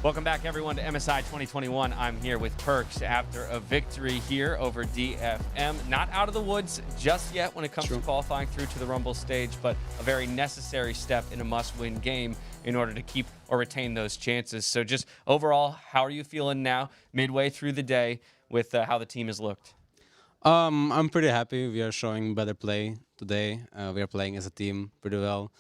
Welcome back, everyone, to MSI 2021. I'm here with Perks after a victory here over DFM. Not out of the woods just yet when it comes to qualifying through to the Rumble stage, but a very necessary step in a must-win game in order to keep or retain those chances. So just overall, how are you feeling now, midway through the day, with how the team has looked? I'm pretty happy. We are showing better play today. We are playing as a team pretty well.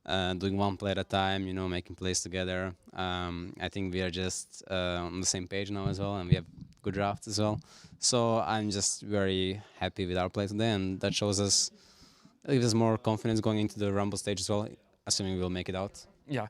Doing one play at a time, making plays together. I think we are just on the same page now as well, and we have good drafts as well. So I'm just very happy with our play today, and that gives us more confidence going into the Rumble stage as well, assuming we'll make it out. Yeah,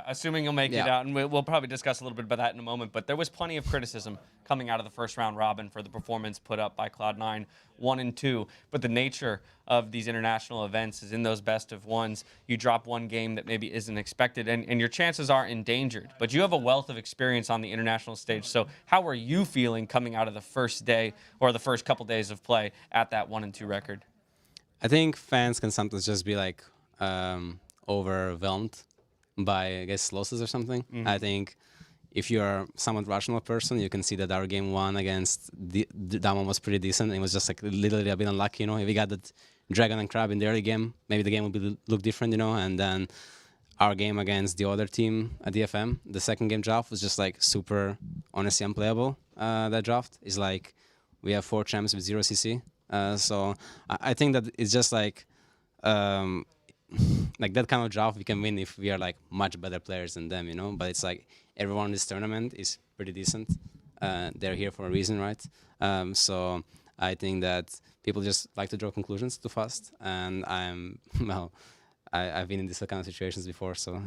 assuming you'll make it out, and we'll probably discuss a little bit about that in a moment, but there was plenty of criticism coming out of the first round robin for the performance put up by Cloud9 1 and 2, but the nature of these international events is in those best of ones, you drop one game that maybe isn't expected, and your chances are endangered, but you have a wealth of experience on the international stage, so how are you feeling coming out of the first day or the first couple days of play at that 1 and 2 record? I think fans can sometimes just be like overwhelmed by, I guess, losses or something. I think if you're a somewhat rational person, you can see that our game one against that one was pretty decent. It was just like literally a bit unlucky, If we got that Dragon and Crab in the early game, maybe the game would look different, And then our game against the other team at DFM, the second game draft was just like super, honestly, unplayable. That draft is like we have 4 champs with 0 CC. So I think that it's just like that kind of draft we can win if we are like much better players than them, But it's like everyone in this tournament is pretty decent. They're here for a reason, right? So I think that people just like to draw conclusions too fast, and I've been in these kind of situations before, so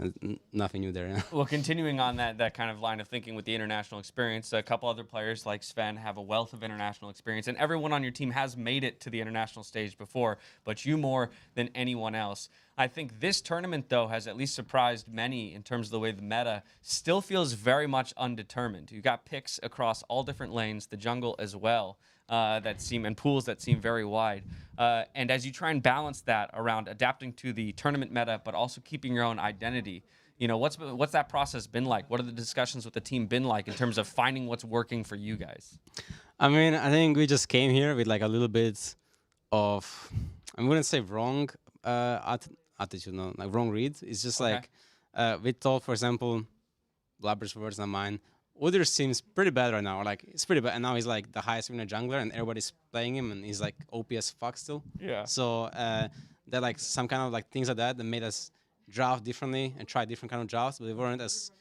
nothing new there. Well, continuing on that kind of line of thinking with the international experience, a couple other players like Sven have a wealth of international experience, and everyone on your team has made it to the international stage before, but you more than anyone else. I think this tournament, though, has at least surprised many in terms of the way the meta still feels very much undetermined. You've got picks across all different lanes, the jungle as well, and pools that seem very wide. And as you try and balance that around adapting to the tournament meta, but also keeping your own identity, what's that process been like? What are the discussions with the team been like in terms of finding what's working for you guys? I mean, I think we just came here with like a little bit of, I wouldn't say wrong attitude, no, like wrong read. It's just like we thought, for example, Blabber's words, not mine. Udyr seems pretty bad right now, or like it's pretty bad, and now he's like the highest winner jungler, and everybody's playing him, and he's like OP as fuck still. Yeah. So that like some kind of like things like that made us draft differently and try different kind of drafts, but we weren't as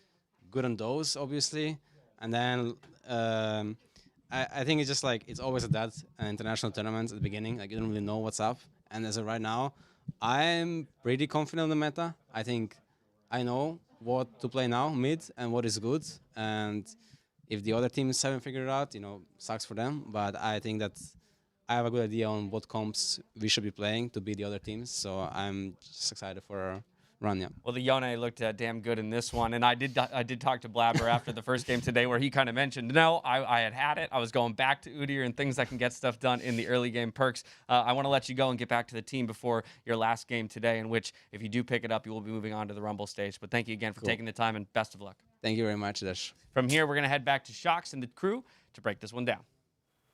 good on those, obviously. And then I think it's just like it's always at that international tournaments at the beginning, like you don't really know what's up. And as of right now, I'm pretty confident in the meta. I think I know what to play now, mid, and what is good. And if the other teams haven't figured it out, sucks for them. But I think that I have a good idea on what comps we should be playing to beat the other teams. So I'm just excited for our run, yeah. Well, the Yone looked damn good in this one, and I did talk to Blabber after the first game today, where he kind of mentioned, no, I had it. I was going back to Udyr and things that can get stuff done in the early game. Perks, I want to let you go and get back to the team before your last game today, in which if you do pick it up, you will be moving on to the Rumble stage. But thank you again for taking the time, and best of luck. Thank you very much, Dash. From here, we're going to head back to Shocks and the crew to break this one down.